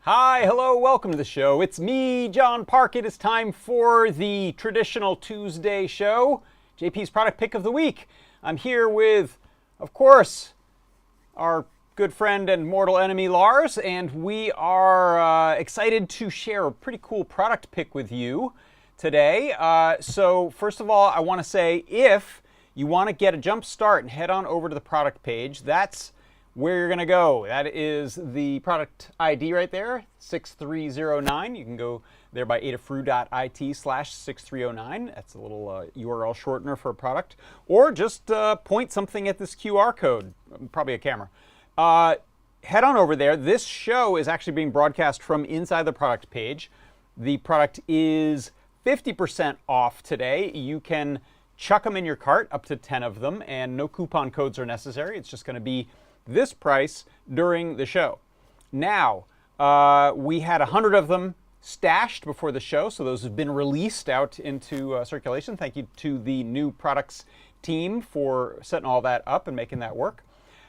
Hi, hello, welcome to the show. It's me, John Park. It is time for the traditional Tuesday show, JP's Product Pick of the Week. I'm here with, of course, our good friend and mortal enemy, Lars, and we are excited to share a pretty cool product pick with you today. So first of all, I want to say if you want to get a jump start and head on over to the product page, that's where you're going to go. That is the product ID right there, 6309. You can go there by adafruit.it/6309. That's a little URL shortener for a product. Or just point something at this QR code, probably a camera. Head on over there. This show is actually being broadcast from inside the product page. The product is 50% off today. You can chuck them in your cart, up to 10 of them, and no coupon codes are necessary. It's just going to be this price during the show. Now, we had 100 of them stashed before the show, so those have been released out into circulation. Thank you to the new products team for setting all that up and making that work.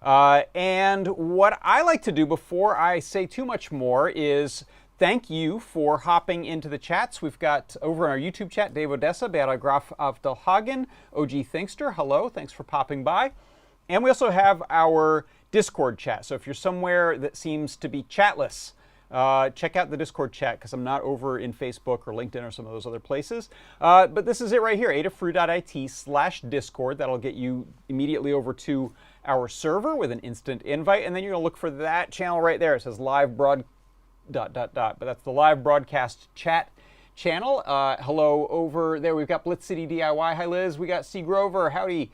And what I like to do before I say too much more is thank you for hopping into the chats. We've got over in our YouTube chat, Dave Odessa, Beata Graf Avdelhagen, OG Thinkster. Hello, thanks for popping by. And we also have our Discord chat. So if you're somewhere that seems to be chatless, check out the Discord chat because I'm not over in Facebook or LinkedIn or some of those other places. But this is it right here, adafruit.it/Discord. That'll get you immediately over to our server with an instant invite. And then you're going to look for that channel right there. It says live broad ... But that's the live broadcast chat channel. Hello over there. We've got Blitz City DIY. Hi, Liz. We got C. Grover. Howdy.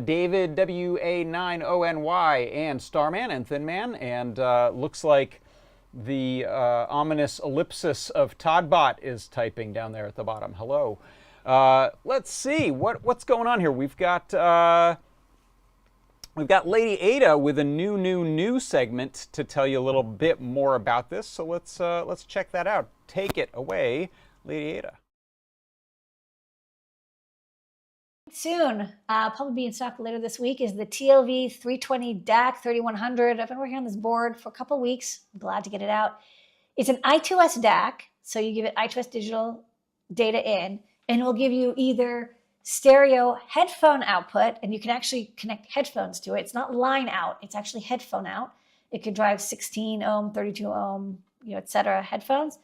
David WA9ONY and Starman and Thin Man. And looks like the ominous ellipsis of Toddbot is typing down there at the bottom. Hello. Let's see. What's going on here? We've got Lady Ada with a new segment to tell you a little bit more about this. So let's check that out. Take it away, Lady Ada. Soon, probably be in stock later this week, is the TLV 320 DAC 3100. I've been working on this board for a couple weeks. I'm glad to get it out. It's an I2S DAC, so you give it I2S digital data in, and it will give you either stereo headphone output, and you can actually connect headphones to it. It's not line out, it's actually headphone out. It could drive 16 ohm, 32 ohm, etc. headphones.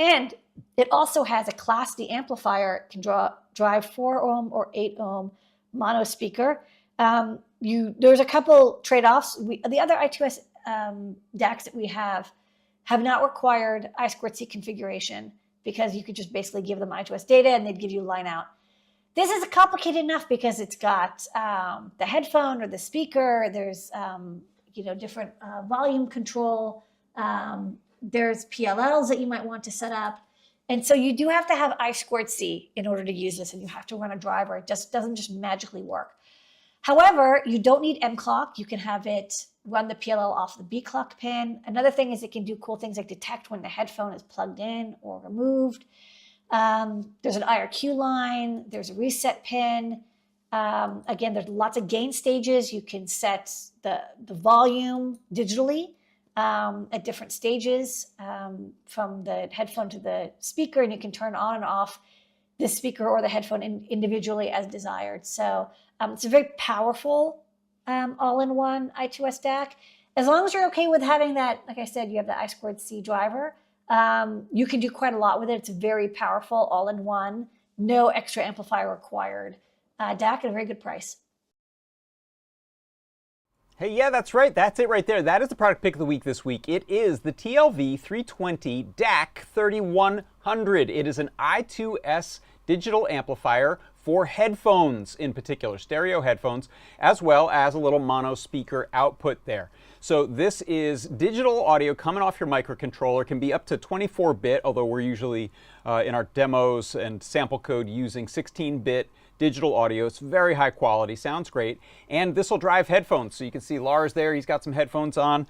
And it also has a Class D amplifier. It can drive 4 ohm or 8 ohm mono speaker. There's a couple trade-offs. The other I2S DACs that we have not required I2C configuration because you could just basically give them I2S data and they'd give you line out. This is complicated enough because it's got the headphone or the speaker. There's different volume control. There's PLLs that you might want to set up. And so you do have to have I2C in order to use this, and you have to run a driver. It just doesn't just magically work. However, you don't need M clock. You can have it run the PLL off the B clock pin. Another thing is it can do cool things like detect when the headphone is plugged in or removed. There's an IRQ line, there's a reset pin. Again, there's lots of gain stages. You can set the volume digitally at different stages from the headphone to the speaker, and you can turn on and off the speaker or the headphone individually as desired. So it's a very powerful all-in-one I2S DAC. As long as you're okay with having that, like I said, you have the I2C driver, you can do quite a lot with it. It's very powerful, all-in-one, no extra amplifier required DAC at a very good price. Hey, yeah, that's right. That's it right there. That is the product pick of the week this week. It is the TLV 320 DAC 3100. It is an I2S digital amplifier for headphones in particular, stereo headphones, as well as a little mono speaker output there. So this is digital audio coming off your microcontroller. Can be up to 24-bit, although we're usually in our demos and sample code using 16-bit digital audio. It's very high quality, sounds great. And this will drive headphones. So you can see Lars there, he's got some headphones on.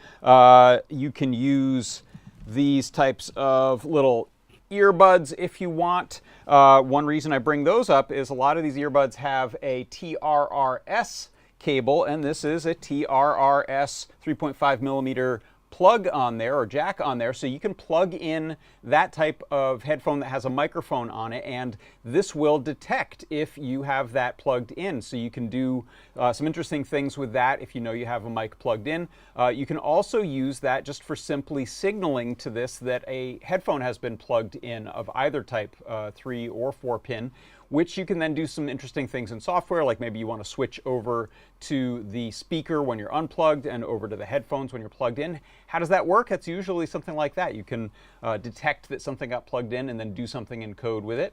You can use these types of little earbuds if you want. One reason I bring those up is a lot of these earbuds have a TRRS cable, and this is a TRRS 3.5 millimeter plug on there or jack on there, so you can plug in that type of headphone that has a microphone on it, and this will detect if you have that plugged in. So you can do some interesting things with that if you know you have a mic plugged in. You can also use that just for simply signaling to this that a headphone has been plugged in of either type, 3 or 4 pin, which you can then do some interesting things in software, like maybe you want to switch over to the speaker when you're unplugged and over to the headphones when you're plugged in. How does that work? It's usually something like that. You can detect that something got plugged in and then do something in code with it.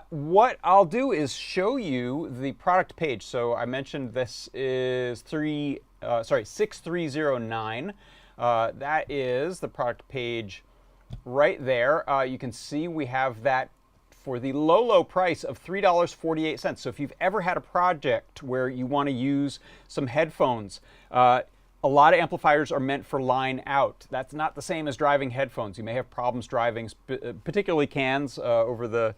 What I'll do is show you the product page. So I mentioned this is 6309. That is the product page right there. You can see we have that for the low price of $3.48. So if you've ever had a project where you want to use some headphones, a lot of amplifiers are meant for line out. That's not the same as driving headphones. You may have problems driving, particularly cans, over the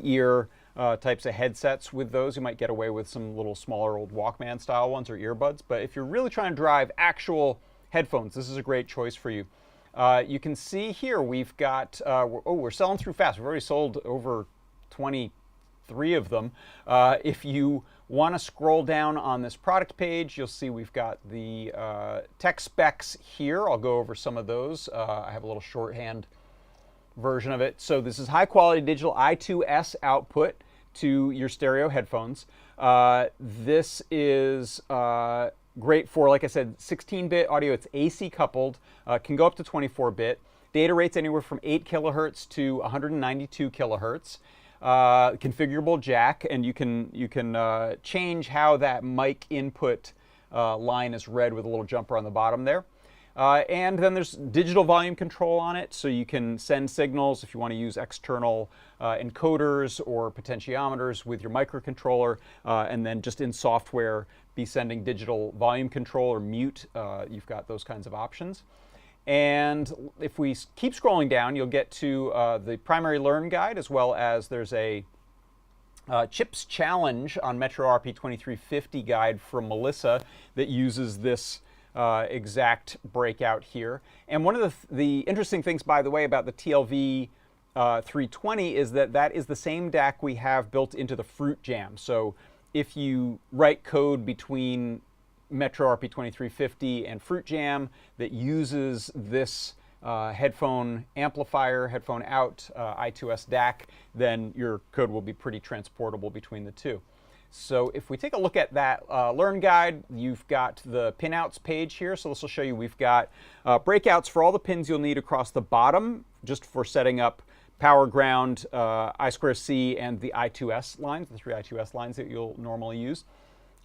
ear types of headsets. With those, you might get away with some little smaller old Walkman style ones or earbuds. But if you're really trying to drive actual headphones, this is a great choice for you. You can see here we've got, we're selling through fast. We've already sold over 23 of them. If you want to scroll down on this product page, you'll see we've got the tech specs here. I'll go over some of those. I have a little shorthand version of it. So this is high quality digital I2S output to your stereo headphones. This is great for, like I said, 16-bit audio. It's AC coupled, can go up to 24-bit. Data rates anywhere from 8 kilohertz to 192 kilohertz. Configurable jack, and you can change how that mic input line is read with a little jumper on the bottom there. And then there's digital volume control on it, so you can send signals if you want to use external encoders or potentiometers with your microcontroller, and then just in software be sending digital volume control or mute. You've got those kinds of options. And if we keep scrolling down, you'll get to the primary learn guide, as well as there's a Chips Challenge on Metro RP2350 guide from Melissa that uses this exact breakout here. And one of the interesting things, by the way, about the TLV 320 is that is the same DAC we have built into the Fruit Jam. So if you write code between Metro RP2350 and Fruit Jam that uses this headphone amplifier, headphone out, I2S DAC, then your code will be pretty transportable between the two. So if we take a look at that Learn Guide, you've got the Pinouts page here. So this will show you we've got breakouts for all the pins you'll need across the bottom, just for setting up power, ground, I2C, and the I2S lines, the 3 I2S lines that you'll normally use.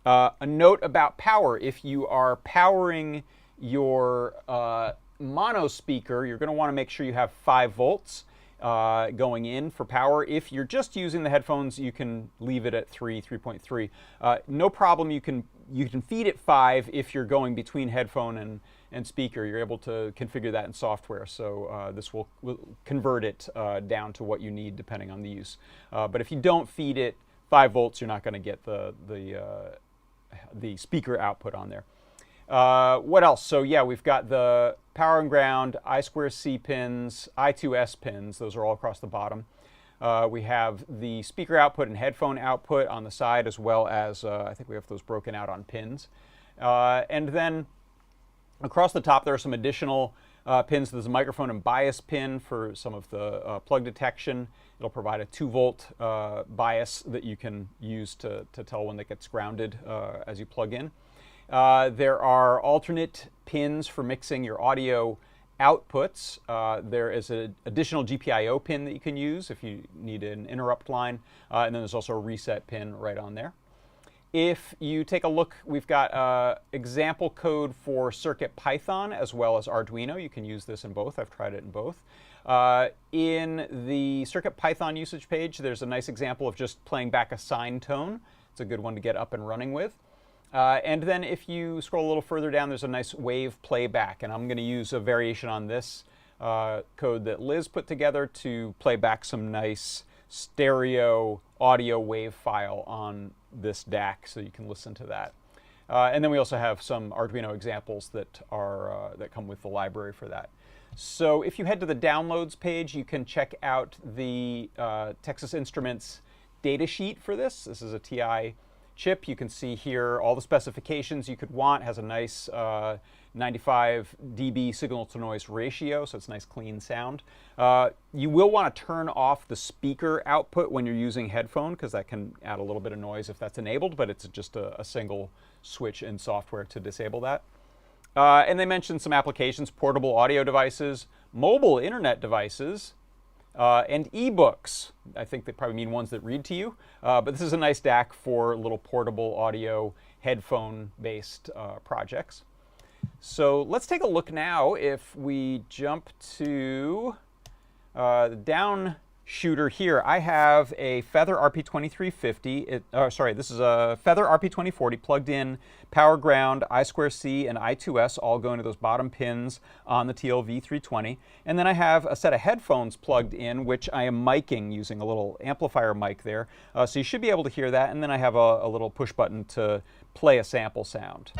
A note about power: if you are powering your mono speaker, you're going to want to make sure you have 5 volts going in for power. If you're just using the headphones, you can leave it at 3.3. No problem. You can feed it 5 if you're going between headphone and speaker. You're able to configure that in software, so this will convert it down to what you need depending on the use. But if you don't feed it 5 volts, you're not going to get the speaker output on there. What else? So yeah, we've got the power and ground, I2C pins, I2S pins. Those are all across the bottom. We have the speaker output and headphone output on the side, as well as I think we have those broken out on pins. And then across the top there are some additional pins. There's a microphone and bias pin for some of the plug detection. It'll provide a 2-volt bias that you can use to tell when that gets grounded as you plug in. There are alternate pins for mixing your audio outputs. There is an additional GPIO pin that you can use if you need an interrupt line, and then there's also a reset pin right on there. If you take a look, we've got example code for CircuitPython as well as Arduino. You can use this in both. I've tried it in both. In the CircuitPython usage page, there's a nice example of just playing back a sine tone. It's a good one to get up and running with. And then if you scroll a little further down, there's a nice wave playback, and I'm going to use a variation on this code that Liz put together to play back some nice stereo audio wave file on this DAC, so you can listen to that. And then we also have some Arduino examples that are that come with the library for that. So if you head to the downloads page, you can check out the Texas Instruments data sheet for this. This is a TI chip. You can see here all the specifications you could want. It has a nice 95 dB signal to noise ratio, so it's nice clean sound. You will want to turn off the speaker output when you're using Headphone, because that can add a little bit of noise if that's enabled, but it's just a single switch in software to disable that. And they mentioned some applications: portable audio devices, mobile internet devices, and ebooks. I think they probably mean ones that read to you. But this is a nice DAC for little portable audio headphone-based projects. So let's take a look now. If we jump to the down shooter here, I have a Feather RP2350. This is a Feather RP2040 plugged in, power ground, I2C, and I2S all going to those bottom pins on the TLV320. And then I have a set of headphones plugged in, which I am miking using a little amplifier mic there. So you should be able to hear that. And then I have a little push button to play a sample sound.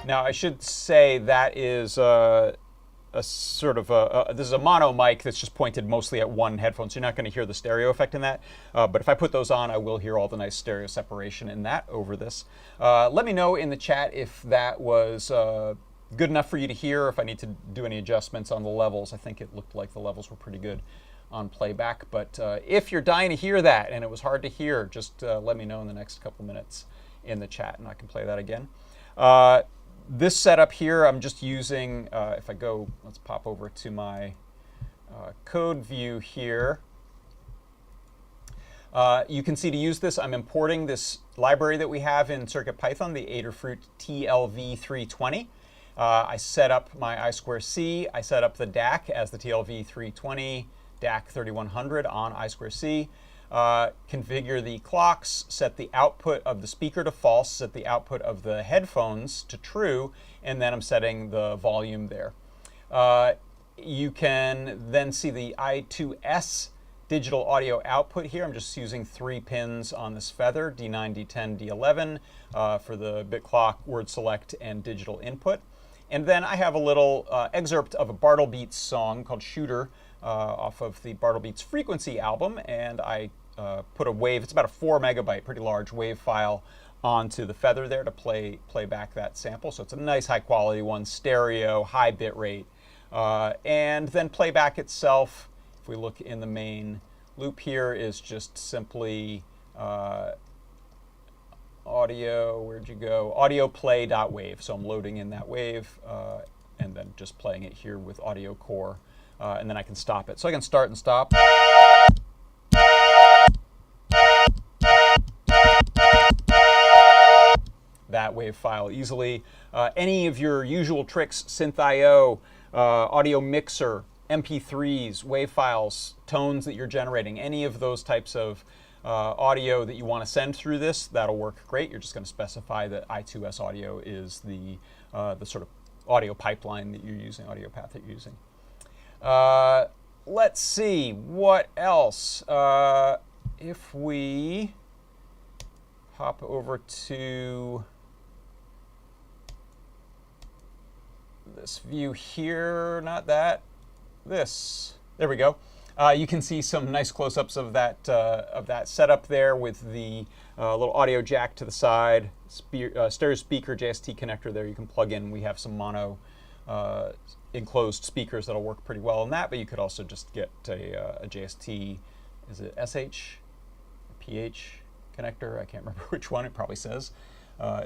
Now, I should say that is a sort of this is a mono mic that's just pointed mostly at one headphone, so you're not going to hear the stereo effect in that. But if I put those on, I will hear all the nice stereo separation in that over this. Let me know in the chat if that was good enough for you to hear, if I need to do any adjustments on the levels. I think it looked like the levels were pretty good on playback. But if you're dying to hear that and it was hard to hear, just let me know in the next couple minutes in the chat, and I can play that again. This setup here, I'm just using, if I go, let's pop over to my code view here. You can see to use this, I'm importing this library that we have in CircuitPython, the Adafruit TLV320. I set up my I2C. I set up the DAC as the TLV320 DAC 3100 on I2C. Configure the clocks, set the output of the speaker to false, set the output of the headphones to true, and then I'm setting the volume there. You can then see the I2S digital audio output here. I'm just using 3 pins on this Feather, D9, D10, D11, for the bit clock, word select, and digital input. And then I have a little excerpt of a Bartlebeats song called Shooter off of the Bartlebeats Frequency album, and I put a wave, it's about a 4 megabyte, pretty large wave file onto the Feather there to play back that sample. So it's a nice high quality one, stereo, high bit rate. And then playback itself, if we look in the main loop here, is just simply audio, where'd you go? Audio play.wave. So I'm loading in that wave and then just playing it here with audio core. And then I can stop it. So I can start and stop. That wave file easily. Any of your usual tricks, synth.io, audio mixer, MP3s, wave files, tones that you're generating, any of those types of audio that you want to send through this, that'll work great. You're just going to specify that I2S audio is the sort of audio pipeline that you're using, audio path that you're using. Let's see, what else? If we hop over to this view here, not that, this, there we go. You can see some nice close-ups of that setup there with the little audio jack to the side, stereo speaker JST connector there you can plug in. We have some mono enclosed speakers that'll work pretty well in that, but you could also just get a JST, is it SH, PH connector? I can't remember which one. It probably says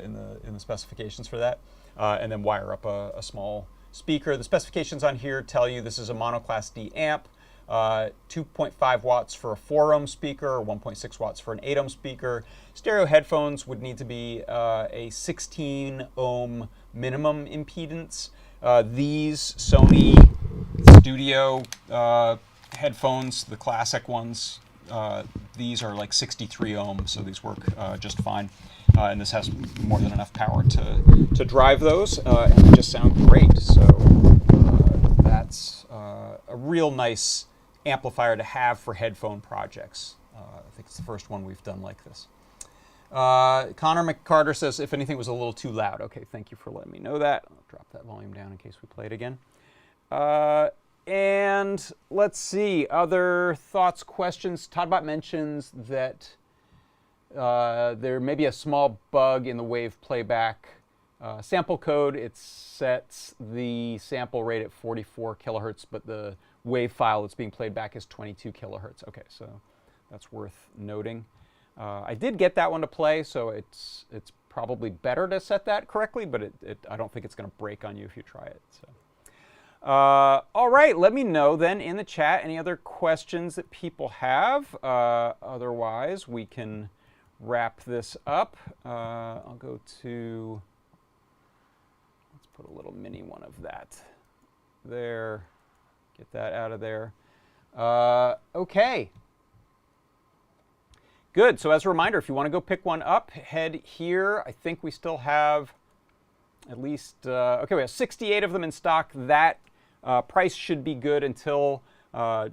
in the specifications for that, and then wire up a small speaker. The specifications on here tell you this is a monoclass D amp. 2.5 watts for a 4 ohm speaker, 1.6 watts for an 8 ohm speaker. Stereo headphones would need to be a 16 ohm minimum impedance. These Sony Studio headphones, the classic ones. These are like 63 ohms, so these work just fine. And this has more than enough power to drive those, and they just sound great. So that's a real nice amplifier to have for headphone projects. I think it's the first one we've done like this. Connor McCarter says, if anything was a little too loud. Okay, thank you for letting me know that. I'll drop that volume down in case we play it again. And let's see, other thoughts, questions. Toddbot mentions that there may be a small bug in the wave playback sample code. It sets the sample rate at 44 kilohertz, but the wave file that's being played back is 22 kilohertz. Okay, so that's worth noting. I did get that one to play, so it's probably better to set that correctly, but I don't think it's going to break on you if you try it. So. All right, let me know then in the chat any other questions that people have. Otherwise, we can wrap this up. I'll go to, let's put a little mini one of that there. Get that out of there. Okay. Good. So as a reminder, if you want to go pick one up, head here. I think we still have at least, okay, we have 68 of them in stock. That price should be good until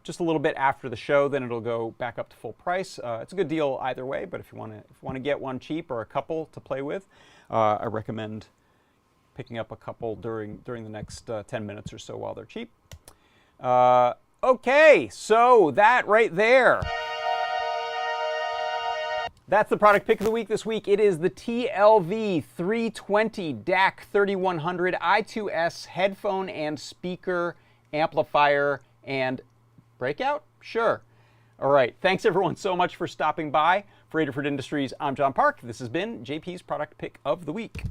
just a little bit after the show. Then it'll go back up to full price. It's a good deal either way, but if you want to get one cheap or a couple to play with, I recommend picking up a couple during the next 10 minutes or so while they're cheap. Okay, so that right there. That's the product pick of the week this week. It is the TLV 320 DAC 3100 I2S headphone and speaker amplifier and breakout? Sure. All right. Thanks, everyone, so much for stopping by. For Adafruit Industries, I'm John Park. This has been JP's product pick of the week.